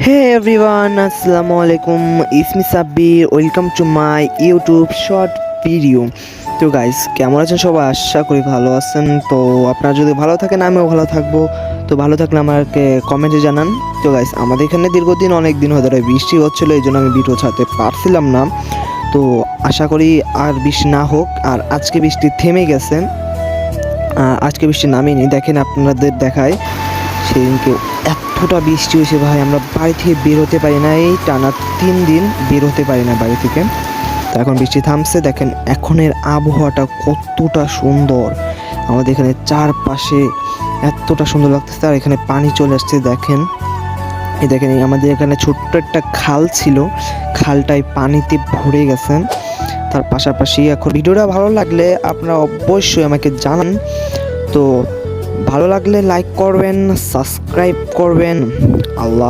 Hey everyone, Assalamu alaikum. It's me Sabbir. Welcome to my YouTube short video. তো guys কেমন আছেন সবাই? আশা করি ভালো আছেন। তো আপনারা যদি ভালো থাকেন আমিও ভালো থাকবো। তো ভালো থাকলে আমাকে কমেন্টে জানান। তো গাইস আমাদের এখানে দীর্ঘদিন অনেক দিন ধরে বৃষ্টি হচ্ছিলো, এই জন্য আমি ভিডিও ছাড়তে পারছিলাম না। তো আশা করি আর বৃষ্টি না হোক। আর আজকে বৃষ্টি থেমে গেছে, আজকে বৃষ্টি নামেনি। দেখেন আপনাদের দেখায় সেদিনকে এতটা বৃষ্টি হয়েছে ভাই, আমরা বাড়ি থেকে বের হতে পারি না। এই টানা 3 দিন বের হতে পারি না বাড়ি থেকে। তো এখন বৃষ্টি থামছে। দেখেন এখনের আবহাওয়াটা কতটা সুন্দর, আমাদের এখানে চারপাশে এতটা সুন্দর লাগতেছে। আর এখানে পানি চলে আসছে। দেখেন এই দেখেন আমাদের এখানে ছোট্ট একটা খাল ছিল, খালটায় পানিতে ভরে গেছে। তার পাশাপাশি এখন ভিডিওটা ভালো লাগলে আপনারা অবশ্যই আমাকে জানান। তো ভালো লাগলে লাইক করবেন, সাবস্ক্রাইব করবেন। আল্লাহ।